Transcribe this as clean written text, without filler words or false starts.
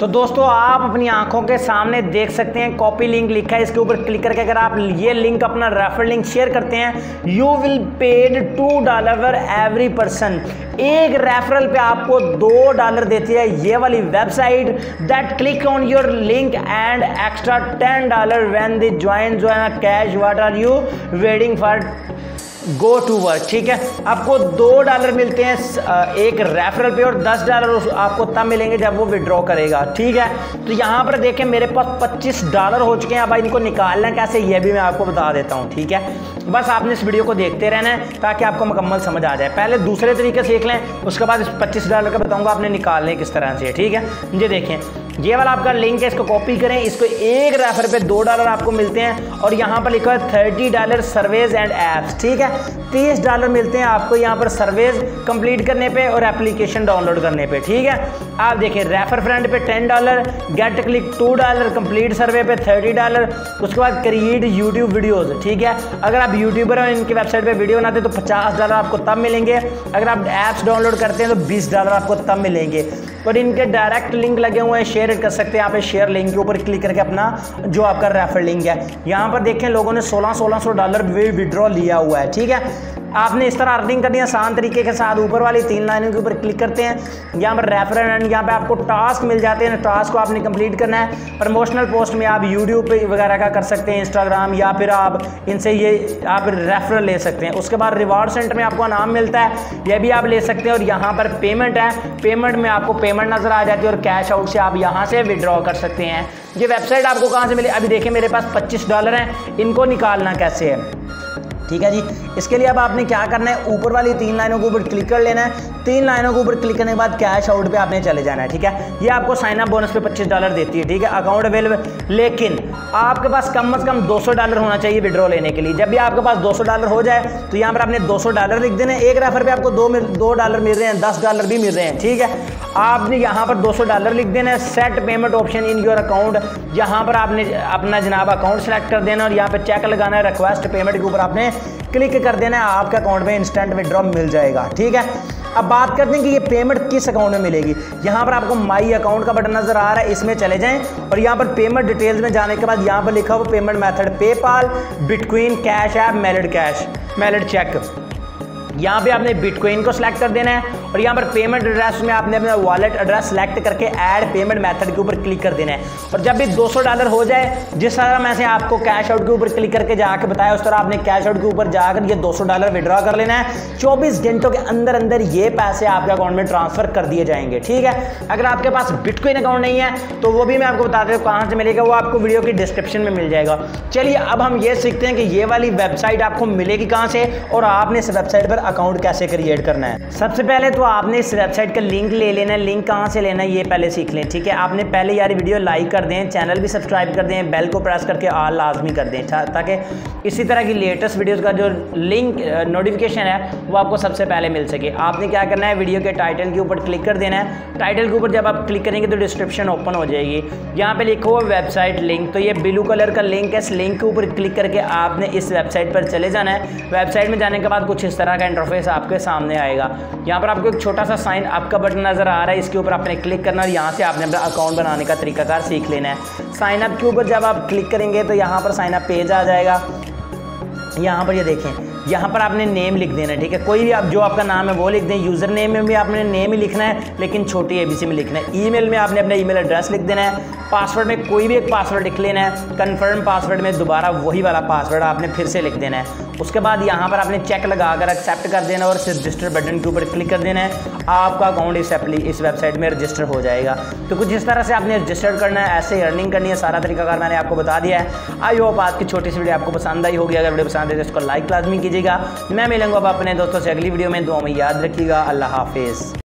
तो दोस्तों आप अपनी आंखों के सामने देख सकते हैं कॉपी लिंक लिखा है, इसके ऊपर क्लिक करके अगर आप ये लिंक अपना रेफर लिंक शेयर करते हैं you will paid $2 for every person. एक रेफरल पे आपको $2 देती है ये वाली website. That click on your link and extra $10 when they join cash what are you waiting for go to work. ठीक है, आपको $2 मिलते हैं एक रेफरल पे और $10 आपको तब मिलेंगे जब वो विड्रॉ करेगा। ठीक है, तो यहाँ पर देखें मेरे पास $25 हो चुके हैं। अब इनको निकालना कैसे ये भी मैं आपको बता देता हूँ। ठीक है, बस आपने इस वीडियो को देखते रहना है ताकि आपको मुकम्मल समझ आ जाए। पहले दूसरे तरीके सीख लें, उसके बाद इस $25 का बताऊँगा आपने निकालने किस तरह से। ठीक है, ये देखें ये वाला आपका लिंक है, इसको कॉपी करें, इसको एक रेफर पे $2 आपको मिलते हैं और यहाँ पर लिखा है $30 सर्वेज एंड ऐप्स। ठीक है, $30 मिलते हैं आपको यहाँ पर सर्वेज कंप्लीट करने पे और एप्लीकेशन डाउनलोड करने पे। ठीक है, आप देखिए रेफर फ्रेंड पे $10, गेट क्लिक $2, कंप्लीट सर्वे पे $30, उसके बाद क्रिएट यूट्यूब वीडियोज़। ठीक है, अगर आप यूट्यूबर हैं इनकी वेबसाइट पर वीडियो बनाते हैं तो $50 आपको तब मिलेंगे। अगर आप ऐप्स डाउनलोड करते हैं तो $20 आपको तब मिलेंगे। और इनके डायरेक्ट लिंक लगे हुए हैं, शेयर कर सकते हैं। आप शेयर लिंक के ऊपर क्लिक करके अपना जो आपका रेफर लिंक है यहाँ पर देखें लोगों ने $1600 विड्रॉ लिया हुआ है। ठीक है, आपने इस तरह अर्निंग करनी है आसान तरीके के साथ। ऊपर वाली 3 लाइनों के ऊपर क्लिक करते हैं, यहाँ पर रेफर एंड यहाँ पे आपको टास्क मिल जाते हैं। टास्क को आपने कंप्लीट करना है। प्रमोशनल पोस्ट में आप यूट्यूब पे वगैरह का कर सकते हैं, इंस्टाग्राम, या फिर आप इनसे ये आप रेफरल ले सकते हैं। उसके बाद रिवार्ड सेंटर में आपको इनाम मिलता है, यह भी आप ले सकते हैं। और यहाँ पर पेमेंट है, पेमेंट में आपको पेमेंट नज़र आ जाती है और कैश आउट से आप यहाँ से विड्रॉ कर सकते हैं। ये वेबसाइट आपको कहाँ से मिली? अभी देखिए मेरे पास $25 हैं, इनको निकालना कैसे है। ठीक है जी, इसके लिए अब आपने क्या करना है, ऊपर वाली 3 लाइनों के ऊपर क्लिक कर लेना है। 3 लाइनों के ऊपर क्लिक करने के बाद कैश आउट पे आपने चले जाना है। ठीक है, ये आपको साइन अप बोनस पे $25 देती है। ठीक है, अकाउंट अवेलेबल, लेकिन आपके पास कम से कम $200 होना चाहिए विड्रॉ लेने के लिए। जब भी आपके पास $200 हो जाए तो यहाँ पर आपने $200 लिख देने। एक रेफर पे आपको $2 मिल रहे हैं, $10 भी मिल रहे हैं। ठीक है, आपने यहाँ पर $200 लिख देना है। Set payment option in your account, यहाँ पर आपने अपना जनाब अकाउंट सेलेक्ट कर देना और यहाँ पर चेक लगाना है। रिक्वेस्ट पेमेंट के ऊपर आपने क्लिक कर देना है, आपके अकाउंट में इंस्टेंट विड्रॉ मिल जाएगा। ठीक है, अब बात करते हैं कि ये पेमेंट किस अकाउंट में मिलेगी। यहाँ पर आपको माई अकाउंट का बटन नजर आ रहा है, इसमें चले जाएं और यहाँ पर पेमेंट डिटेल्स में जाने के बाद यहाँ पर लिखा हुआ payment method PayPal, bitcoin, cash app, mailed cheque. यहाँ पे आपने बिटकॉइन को सिलेक्ट कर देना है और यहाँ पर पेमेंट एड्रेस में आपने अपना वॉलेट एड्रेस सेलेक्ट करके ऐड पेमेंट मेथड के ऊपर क्लिक कर देना है। और जब भी $200 हो जाए, जिस तरह मैं से आपको कैश आउट के ऊपर क्लिक करके जाके बताया उस तरह आपने कैश आउट के ऊपर जाकर ये $200 विड्रॉ कर लेना है। 24 घंटों के अंदर अंदर ये पैसे आपके अकाउंट में ट्रांसफर कर दिए जाएंगे। ठीक है, अगर आपके पास बिटकॉइन अकाउंट नहीं है तो वो भी मैं आपको बता देता हूँ कहाँ से मिलेगा, वो आपको वीडियो की डिस्क्रिप्शन में मिल जाएगा। चलिए अब हम ये सीखते हैं कि ये वाली वेबसाइट आपको मिलेगी कहाँ से और आपने इस वेबसाइट पर अकाउंट कैसे क्रिएट करना है। सबसे पहले तो आपने इस वेबसाइट का लिंक ले लेना है। लिंक कहाँ से लेना है ये पहले सीख लें। ठीक है, आपने पहले यार वीडियो लाइक कर दें, चैनल भी सब्सक्राइब कर दें, बेल को प्रेस करके ऑल लाजमी कर दें ताकि इसी तरह की लेटेस्ट वीडियोस का जो लिंक नोटिफिकेशन है वो आपको सबसे पहले मिल सके। आपने क्या करना है, वीडियो के टाइटल के ऊपर क्लिक कर देना है। टाइटल के ऊपर जब आप क्लिक करेंगे तो डिस्क्रिप्शन ओपन हो जाएगी। यहाँ पे लिखा हुआ वेबसाइट लिंक, तो ये ब्लू कलर का लिंक है। इस लिंक के ऊपर क्लिक करके आपने इस वेबसाइट पर चले जाना है। वेबसाइट में जाने के बाद कुछ इस तरह का इंटरफेस आपके सामने आएगा। यहाँ पर आपको एक छोटा सा साइन अप का बटन नजर आ रहा है, इसके ऊपर आपने क्लिक करना और यहाँ से आपने अपना अकाउंट बनाने का तरीकाकार सीख लेना है। साइन अप के ऊपर जब आप क्लिक करेंगे तो यहाँ पर साइन अप पेज आ जाएगा। यहाँ पर ये देखें, यहाँ पर आपने नेम लिख देना है। ठीक है, कोई भी आप जो आपका नाम है वो लिख दें। यूज़र नेम में भी आपने नेम ही लिखना है लेकिन छोटी ABC में लिखना है। ईमेल में आपने अपना ईमेल एड्रेस लिख देना है। पासवर्ड में कोई भी एक पासवर्ड लिख लेना है। कन्फर्म पासवर्ड में दोबारा वही वाला पासवर्ड आपने फिर से लिख देना है। उसके बाद यहाँ पर आपने चेक लगा कर एक्सेप्ट कर देना और रजिस्टर बटन के ऊपर क्लिक कर देना है। आपका अकाउंट इस वेबसाइट में रजिस्टर हो जाएगा। तो कुछ इस तरह से आपने रजिस्टर करना है, ऐसे अर्निंग करनी है। सारा तरीकाकार मैंने आपको बता दिया है। आई होप आज की छोटी सी वीडियो आपको पसंद आई होगी। अगर वीडियो पसंद है तो इसको लाइक लाजमी कीजिएगा। मैं मिलूंगा अब अपने दोस्तों से अगली वीडियो में। दुआ में याद रखिएगा। अल्लाह हाफिज़।